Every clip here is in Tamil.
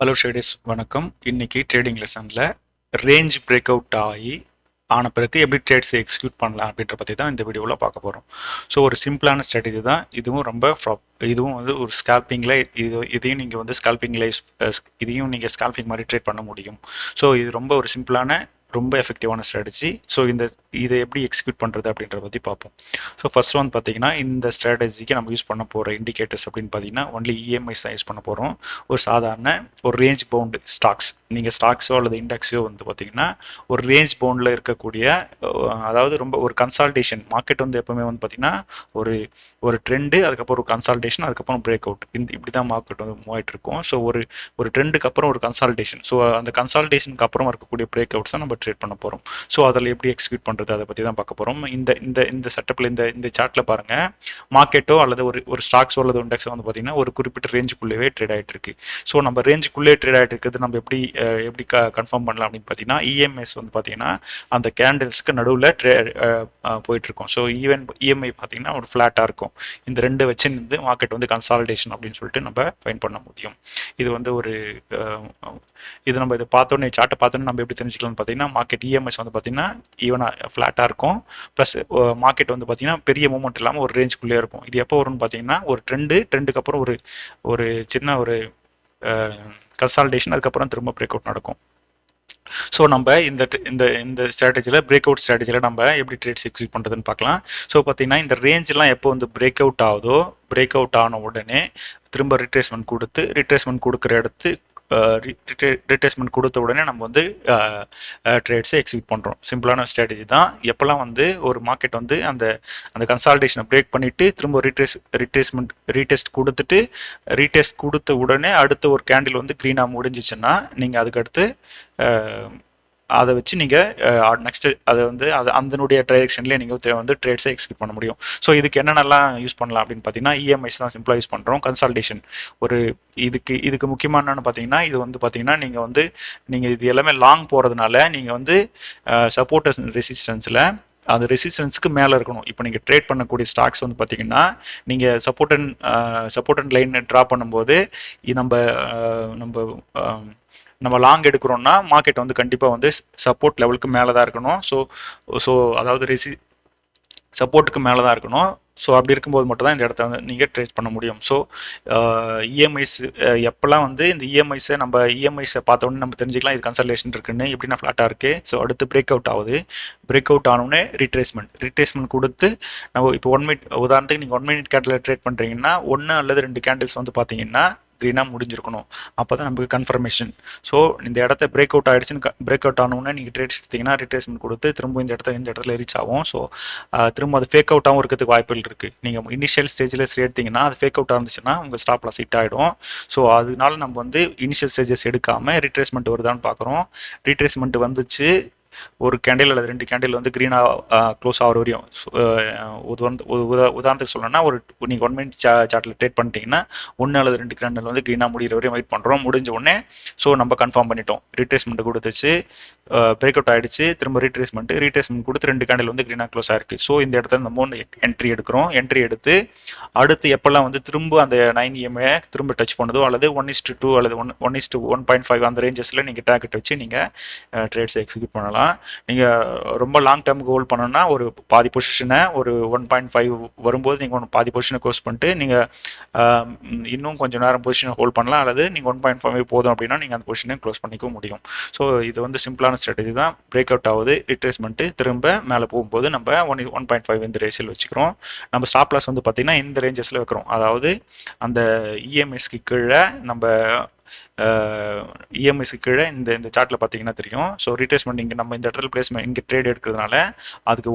ஹலோ ட்ரேடர்ஸ் வணக்கம். இன்னைக்கு ட்ரேடிங் லெசனில் ரேஞ்ச் பிரேக் அவுட் ஆன பிறகு எப்படி ட்ரேட்ஸ் எக்ஸிக்யூட் பண்ணலாம் அப்படின்ற பற்றி தான் இந்த வீடியோவில் பார்க்க போகிறோம். ஸோ ஒரு சிம்பிளான ஸ்ட்ராட்டஜி தான் இதுவும். இதுவும் வந்து ஒரு ஸ்கால்பிங்கில் இதையும் நீங்கள் வந்து ஸ்கால்பிங்கில் இதையும் நீங்கள் ஸ்கால்பிங் மாதிரி ட்ரேட் பண்ண முடியும். ஸோ இது ரொம்ப ஒரு சிம்பிளான ரொம்ப எஃபெக்டிவான ஸ்ட்ராட்டஜி. ஸோ இதை எப்படி எக்ஸிக்யூட் பண்ணுறது அப்படின்றத பற்றி பார்ப்போம். ஸோ ஃபர்ஸ்ட் வந்து பார்த்தீங்கன்னா இந்த ஸ்ட்ராட்டஜிக்கு நம்ம யூஸ் பண்ண போகிற இண்டிகேட்டர்ஸ் அப்படின்னு பார்த்தீங்கன்னா ஒன்லி இஎம்ஐஸ் தான் யூஸ் பண்ண போகிறோம். ஒரு சாதாரண ஒரு ரேஞ்ச் பவுண்டு ஸ்டாக்ஸ், நீங்கள் ஸ்டாக்ஸோ அல்லது இண்டெக்ஸோ வந்து பார்த்தீங்கன்னா ஒரு ரேஞ்ச் பவுண்டில் இருக்கக்கூடிய அதாவது ரொம்ப ஒரு கன்சால்டேஷன் மார்க்கெட் வந்து எப்பவுமே வந்து பார்த்தீங்கன்னா ஒரு ஒரு ட்ரெண்டு, அதுக்கப்புறம் ஒரு கன்சால்டேஷன், அதுக்கப்புறம் பிரேக் அவுட், இப்படி தான் மார்க்கெட் வந்து மூவ் ஆகிட்டு இருக்கும். ஸோ ஒரு ட்ரெண்டுக்கு அப்புறம் ஒரு கன்சால்டேஷன், ஸோ அந்த கன்சால்டேஷனுக்கு அப்புறம் இருக்கக்கூடிய பிரேக் அவுட்ஸ் தான் நம்ம ட்ரேட் பண்ண போகிறோம். ஸோ அதில் எப்படி எக்ஸிக்யூட் பண்ணுறது அதை பற்றி தான் பார்க்க போகிறோம். இந்த இந்த இந்த செட்டப்பில் இந்த சார்ட்டில் பாருங்கள், மார்க்கெட்டோ அல்லது ஒரு ஸ்டாக்ஸோ அல்லது இண்டெக்ஸோ வந்து பார்த்தீங்கன்னா ஒரு குறிப்பிட்ட ரேஞ்சுக்குள்ளேயே ட்ரேட் ஆகிட்டு இருக்கு. ஸோ நம்ம ரேஞ்சுக்குள்ளே ட்ரேட் ஆகிட்டு இருக்கிறது நம்ம எப்படி கன்ஃபார்ம் பண்ணலாம் அப்படின்னு பார்த்தீங்கன்னா இஎம்எஸ் வந்து பார்த்தீங்கன்னா அந்த கேண்டில்ஸ்க்கு நடுவில் போயிட்டு இருக்கும். ஸோ இஎம்ஐ பார்த்தீங்கன்னா ஒரு ஃப்ளாட்டாக இருக்கும். இந்த ரெண்டு வச்சு இருந்து மார்க்கெட் வந்து கன்சால்டேஷன் அப்படின்னு சொல்லிட்டு நம்ம ஃபைன் பண்ண முடியும். இது வந்து ஒரு இது நம்ம இதை பார்த்தோன்னே சார்ட்டை பார்த்தோன்னே நம்ம எப்படி தெரிஞ்சுக்கலாம்னு பார்த்தீங்கன்னா மார்க்கெட் இஎம்எஸ் வந்து பார்த்தீங்கன்னா ஈவனாக ஃப்ளாட்டாக இருக்கும். ப்ளஸ் மார்க்கெட் வந்து பார்த்தீங்கன்னா பெரிய மூவ்மெண்ட் இல்லாமல் ஒரு ரேஞ்சுக்குள்ளே இருக்கும். இது எப்போ வரும்னு பார்த்தீங்கன்னா ஒரு ட்ரெண்டுக்கு அப்புறம் ஒரு சின்ன ஒரு கன்சால்டேஷன், அதுக்கப்புறம் திரும்ப பிரேக் அவுட் நடக்கும். ஸோ நம்ம இந்த இந்த இந்த ஸ்ட்ராட்டஜியில் பிரேக் அவுட் ஸ்ட்ராட்டஜியில் நம்ம எப்படி ட்ரேட்ஸ் எக்ஸிக்யூட் பண்ணுறதுன்னு பார்க்கலாம். ஸோ பார்த்தீங்கன்னா இந்த ரேஞ்செலாம் எப்போ வந்து பிரேக் அவுட் ஆகுதோ, பிரேக் அவுட் ஆன உடனே திரும்ப ரிட்ரேஸ்மெண்ட் கொடுக்குற இடத்து ரிட்ரேஸ்மெண்ட் கொடுத்த உடனே நம்ம வந்து ட்ரேட்ஸை எக்ஸிக்யூட் பண்ணுறோம். சிம்பிளான ஸ்ட்ராட்டஜி தான். எப்போல்லாம் வந்து ஒரு மார்க்கெட் வந்து அந்த அந்த கன்சால்டேஷனை பிரேக் பண்ணிவிட்டு திரும்ப ரீடெஸ்ட் கொடுத்த உடனே அடுத்த ஒரு கேண்டில் வந்து க்ரீனாக முடிஞ்சிச்சுன்னா நீங்கள் அதுக்கடுத்து அதை வச்சு நீங்கள் நெக்ஸ்ட் அதை வந்து அதனுடைய டைரெக்ஷன்லேயே நீங்கள் வந்து ட்ரேட்ஸை எக்ஸிக்யூட் பண்ண முடியும். ஸோ இதுக்கு என்னென்னலாம் யூஸ் பண்ணலாம் அப்படின்னு பார்த்தீங்கன்னா இஎம்ஐஸ் தான் சிம்பிளாக யூஸ் பண்ணுறோம். கன்சால்டேஷன் ஒரு இதுக்கு முக்கியமான என்னன்னு பார்த்தீங்கன்னா இது வந்து பார்த்தீங்கன்னா நீங்கள் இது எல்லாமே லாங் போகிறதுனால நீங்கள் வந்து சப்போர்ட் ரெசிஸ்டன்ஸில் அந்த ரெசிஸ்டன்ஸுக்கு மேலே இருக்கணும். இப்போ நீங்கள் ட்ரேட் பண்ணக்கூடிய ஸ்டாக்ஸ் வந்து பார்த்தீங்கன்னா நீங்கள் சப்போர்ட் லைன் ட்ரா பண்ணும்போது நம்ம லாங் எடுக்கிறோம்னா மார்க்கெட் வந்து கண்டிப்பாக வந்து சப்போர்ட் லெவலுக்கு மேலே தான் இருக்கணும். ஸோ அதாவது சப்போர்ட்டுக்கு மேலே தான் இருக்கணும். ஸோ அப்படி இருக்கும்போது மட்டும் தான் இந்த இடத்த வந்து நீங்கள் ட்ரேட் பண்ண முடியும். ஸோ இஎம்ஐஸ் எப்போல்லாம் வந்து இந்த இஎம்ஐஸை பார்த்தோன்னே நம்ம தெரிஞ்சுக்கலாம் இது கன்சல்டேஷன் இருக்குன்னு. எப்படின்னா ஃப்ளாட்டாக இருக்குது. ஸோ அடுத்து பிரேக் அவுட் ஆகுது. பிரேக் அவுட் ஆனோடனே ரிட்ரேஸ்மெண்ட் கொடுத்து நம்ம இப்போ உதாரணத்துக்கு நீங்கள் 1 மினிட் கேண்டில் ட்ரேட் பண்ணுறீங்கன்னா 1 அல்லது 2 கேண்டில்ஸ் வந்து பார்த்தீங்கன்னா க்ரீனாக முடிஞ்சிருக்கணும். அப்போ தான் நமக்கு கன்ஃபர்மேஷன். ஸோ இந்த இடத்த பிரேக் அவுட் ஆகிடுச்சுன்னு பிரேக் அவுட் ஆனோடனே நீங்கள் ட்ரேட் எடுத்தீங்கன்னா ரிட்ரேஸ்மெண்ட் கொடுத்து திரும்ப இந்த இடத்துல ரீச் ஆகும். ஸோ திரும்ப அது ஃபேக் அவுட்டாகவும் இருக்கிறதுக்கு வாய்ப்புகள் இருக்குது. நீங்கள் இனிஷியல் ஸ்டேஜில் எடுத்தீங்கன்னா அது ஃபேக் அவுட் இருந்துச்சுன்னா உங்கள் ஸ்டாப் லாஸ் ஹிட் ஆகிடும். ஸோ அதனால நம்ம வந்து இனிஷியல் ஸ்டேஜஸ் எடுக்காமல் ரிட்ரேஸ்மெண்ட் வருதான்னு பார்க்குறோம். ரிட்ரேஸ்மெண்ட் வந்துச்சு, ஒரு கேண்டில் அல்லது 2 கேண்டில் வந்து க்ரீனாக க்ளோஸ் ஆகிற வரையும். உதாரணத்துக்கு சொல்லணும்னா நீங்கள் 1 மினிட் சார்ட்டில் ட்ரேட் பண்ணிட்டீங்கன்னா 1 அல்லது 2 கேண்டில் வந்து க்ரீனாக முடிகிற வரையும் வெயிட் பண்ணுறோம். முடிஞ்ச உடனே ஸோ நம்ம கன்ஃபார்ம் பண்ணிட்டோம், ரிட்ரேஸ்மெண்ட் கொடுத்துச்சு, பிரேக் அவுட் ஆகிடுச்சு, திரும்ப ரீட்ரேஸ்மெண்ட் கொடுத்து 2 கேண்டில் வந்து க்ரீனாக க்ளோஸ் ஆயிருக்கு. ஸோ இந்த இடத்துல நம்ம என்ட்ரி எடுக்கிறோம். என்ட்ரி எடுத்து அடுத்து எப்போல்லாம் வந்து திரும்ப அந்த 9 EMA திரும்ப டச் பண்ணுதோ அல்லது 1:2 அல்லது 1:1.5 அந்த ரேஞ்சஸில் நீங்கள் டார்கெட் வச்சு நீங்கள் ட்ரேட்ஸை எக்ஸிக்யூட் பண்ணலாம். நீங்கள் ரொம்ப லாங் டேர்முக்கு ஹோல்ட் பண்ணணும்னா ஒரு பாதி பொசிஷனை ஒரு 1.5 வரும்போது நீங்கள் பாதி பொசிஷனை க்ளோஸ் பண்ணிட்டு நீங்கள் இன்னும் கொஞ்சம் நேரம் பொசிஷனை ஹோல்ட் பண்ணலாம். அல்லது நீங்கள் 1.5 போதும் அப்படின்னா நீங்கள் அந்த பொசிஷனை க்ளோஸ் பண்ணிக்க முடியும். ஸோ இது வந்து சிம்பிளான ஸ்ட்ராட்டஜி தான். பிரேக் அவுட் ஆகுது, ரிட்ரேஸ்மெண்ட்டு, திரும்ப மேலே போகும்போது நம்ம 1.5 இந்த ரேஷியல் வச்சுக்கிறோம். நம்ம ஸ்டாப் லாஸ் வந்து பார்த்தீங்கன்னா இந்த ரேஞ்சஸில் வைக்கிறோம். அதாவது அந்த இஎம்எஸ்க்கு கீழே நம்ம இஎம்ஐஸ்க்கு கீழே இந்த சார்ட்டில் பார்த்தீங்கன்னா தெரியும். ஸோ ரீட்ரேஸ்மெண்ட் இங்கே நம்ம இந்த இடத்துல பிளேஸ்மெண்ட் இங்கே ட்ரேட் எடுக்கிறதுனால அதுக்கு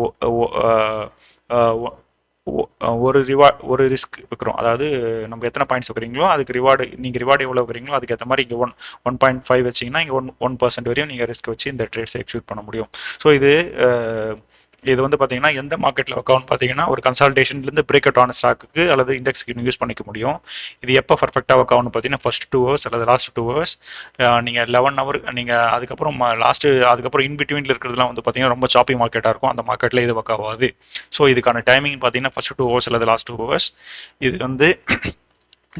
ஒரு ரிஸ்க் வைக்கிறோம். அதாவது நம்ம எத்தனை பாயிண்ட்ஸ் வைக்கிறீங்களோ அதுக்கு நீங்கள் ரிவார்டு எவ்வளோ வைக்கிறீங்களோ அதுக்கு ஏற்ற மாதிரி இங்கே 1.5 வச்சிங்கன்னா இங்கே 1% வரையும் நீங்கள் ரிஸ்க் வச்சு இந்த ட்ரேட்ஸை எக்ஸிக்யூட் பண்ண முடியும். ஸோ இது வந்து பார்த்தீங்கன்னா எந்த மார்க்கெட்டில் ஒர்க் ஆகும்னு பார்த்தீங்கன்னா ஒரு கன்சால்டேஷன்லேருந்து பிரேக் அவுட் ஆன ஸ்டாக்கு அல்லது இண்டெக்ஸ்க்கு யூஸ் பண்ணிக்க முடியும். இது எப்போ பர்ஃபெக்டாக ஒர்க் ஆகும்னு பார்த்தீங்கன்னா ஃபர்ஸ்ட் 2 ஹவர்ஸ் அல்லது லாஸ்ட் 2 ஹவர்ஸ். நீங்கள் 11 ஹவர் நீங்கள் அதுக்கப்புறம் அதுக்கப்புறம் இன்பிட்வீனில் இருக்கிறதுலாம் வந்து பார்த்தீங்கன்னா ரொம்ப சாப்பி மார்க்கெட்டாக இருக்கும். அந்த மார்க்கெட்டில் இது ஒர்க் ஆகாது. ஸோ இதுக்கான டைமிங் பார்த்தீங்கன்னா ஃபர்ஸ்ட் 2 ஹவர்ஸ் அல்லது லாஸ்ட் 2 ஹவர்ஸ். இது வந்து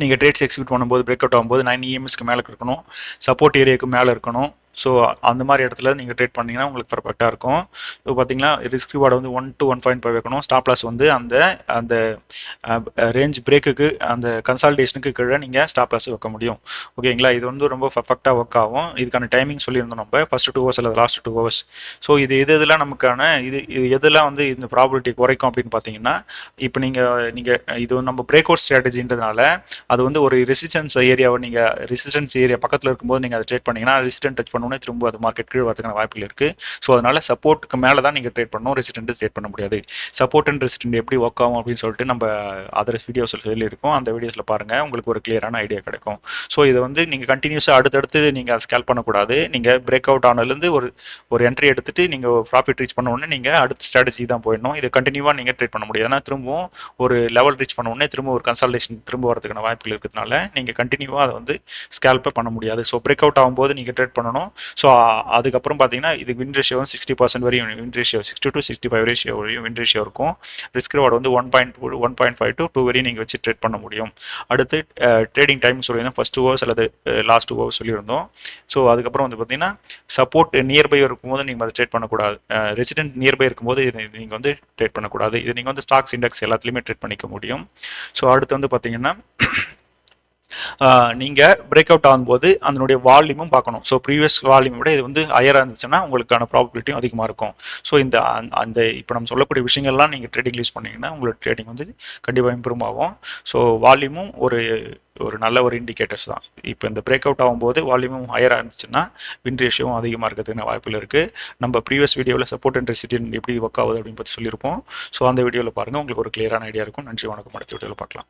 நீங்கள் ட்ரேட்ஸ் எக்ஸிக்யூட் பண்ணும்போது பிரேக் அவுட் ஆகும்போது 9 இஎம்எஸ்க்கு மேலே இருக்கணும், சப்போர்ட் ஏரியாவுக்கு மேலே இருக்கணும். ஸோ அந்த மாதிரி இடத்துல நீங்கள் ட்ரேட் பண்ணிங்கன்னா உங்களுக்கு பர்ஃபெக்டாக இருக்கும். இப்போ பார்த்தீங்கன்னா ரிஸ்க் ரிவார்டு வந்து 1 to 1.5 வைக்கணும். ஸ்டாப் லாஸ் வந்து அந்த அந்த ரேஞ்ச் பிரேக்குக்கு அந்த கன்சால்டேஷனுக்கு கீழே நீங்கள் ஸ்டாப் லாஸ் வைக்க முடியும். ஓகேங்களா? இது வந்து ரொம்ப பர்ஃபெக்டாக ஒர்க் ஆகும். இதுக்கான டைமிங் சொல்லியிருந்தோம் நம்ம ஃபர்ஸ்ட் 2 ஹவர்ஸ் அல்லது லாஸ்ட் 2 ஹவர்ஸ். ஸோ இது எதெல்லாம் நமக்கான இது எதெல்லாம் வந்து இந்த ப்ராபபிலிட்டி குறைக்கும் அப்படின்னு பார்த்தீங்கன்னா, இப்போ நீங்கள் இது நம்ம பிரேக் அவுட் ஸ்ட்ராட்டஜின்றதுனால அது வந்து ஒரு ரெசிஸ்டன்ஸ் ஏரியாவை நீங்கள் ரெசிஸ்டன்ஸ் ஏரியா பக்கத்தில் இருக்கும்போது நீங்கள் அதை ட்ரேட் பண்ணீங்கன்னா ரெசிஸ்டன்ட் டச் பண்ணோன்னே திரும்ப அது மார்க்கெட் கீழே வரதுக்கான வாய்ப்புகள் இருக்குது. ஸோ அதனால சப்போர்ட்டுக்கு மேலே தான் நீங்கள் ட்ரேட் பண்ணணும், ரெசிஸ்டன்ட் ட்ரேட் பண்ண முடியாது. சப்போர்ட் அண்ட் ரெசிஸ்டன்ட் எப்படி ஒர்க் ஆகும் அப்படின்னு சொல்லிட்டு நம்ம அதர் வீடியோஸில் சொல்லியிருக்கோம். அந்த வீடியோஸில் பாருங்கள், உங்களுக்கு ஒரு கிளியரான ஐடியா கிடைக்கும். ஸோ இதை வந்து நீங்கள் கண்டினியூஸாக அடுத்தடுத்து நீங்கள் ஸ்கேல் பண்ணக்கூடாது. நீங்கள் பிரேக் அவுட் ஆனதுலேருந்து ஒரு என்ட்ரி எடுத்துட்டு நீங்கள் ப்ராஃபிட் ரீச் பண்ண உடனே நீங்கள் அடுத்த ஸ்ட்ராட்டஜி தான் போயிடணும். இதை கண்டினியூவாக நீங்கள் ட்ரேட் பண்ண முடியாது. ஏன்னா திரும்பவும் ஒரு லெவல் ரீச் பண்ண உடனே திரும்ப ஒரு கன்சல்டேஷன் திரும்ப வரதுக்கான வாய்ப்புகள் இருக்கிறதுனால நீங்கள் கண்டினியூவாக அதை வந்து ஸ்கேல்ப்பை பண்ண முடியாது. ஸோ பிரேக் அவுட் ஆகும்போது நீங்கள் ட்ரேட் பண்ணணும். ஸோ அதுக்கப்புறம் பார்த்தீங்கன்னா இது வின் ரேஷியோ 60% வரையும் வின் ரேஷியோ 60 to 65 ரேஷியோ வரையும் வின் ரேஷியோ இருக்கும். ரிஸ்க் ரிவார்டு வந்து 1.5 to 2 வரையும் நீங்கள் வச்சு ட்ரேட் பண்ண முடியும். அடுத்து ட்ரேடிங் டைம் சொல்லியிருந்தோம், ஃபர்ஸ்ட் 2 ஹவர்ஸ் அல்லது லாஸ்ட் 2 ஹவர்ஸ் சொல்லியிருந்தோம். ஸோ அதுக்கப்புறம் வந்து பார்த்தீங்கன்னா சப்போர்ட் நியர்பை இருக்கும்போது நீங்கள் அதை ட்ரேட் பண்ணக்கூடாது. ரெசிடென்ட் நியர்பை இருக்கும்போது நீங்கள் வந்து ட்ரேட் பண்ணக்கூடாது. இது நீங்கள் வந்து ஸ்டாக்ஸ் இண்டெக்ஸ் எல்லாத்துலேயுமே ட்ரேட் பண்ணிக்க முடியும். ஸோ அடுத்து வந்து பார்த்தீங்கன்னா நீங்கள் பிரேக் அவுட் ஆகும்போது அதனுடைய வால்யூமும் பார்க்கணும். ஸோ ப்ரீவியஸ் வால்யூம் விட இது வந்து ஹையராக இருந்துச்சுன்னா உங்களுக்கான ப்ராபபிலிட்டியும் அதிகமாக இருக்கும். ஸோ அந்த இப்போ நம்ம சொல்லக்கூடிய விஷயங்கள்லாம் நீங்கள் ட்ரேடிங் யூஸ் பண்ணீங்கன்னா உங்களோட ட்ரேடிங் வந்து கண்டிப்பாக இம்ப்ரூவ் ஆகும். ஸோ வால்யூமும் ஒரு நல்ல ஒரு இண்டிகேட்டர்ஸ் தான். இப்போ இந்த பிரேக் அவுட் ஆகும்போது வால்யூமும் ஹையராக இருந்துச்சுன்னா வின் ரேஷியோவும் அதிகமாக இருக்கிறதுக்கு வாய்ப்புகள் இருக்குது. நம்ம ப்ரீவியஸ் வீடியோவில் சப்போர்ட் அண்ட் ரெசிஸ்டன்ஸ் எப்படி ஒர்க் ஆகுது அப்படின்னு பற்றி சொல்லியிருப்போம். ஸோ அந்த வீடியோவில் பாருங்கள், உங்களுக்கு ஒரு கிளியரான ஐடியா இருக்கும். நன்றி, வணக்கம். அடுத்த வீடியோவில் பார்க்கலாம்.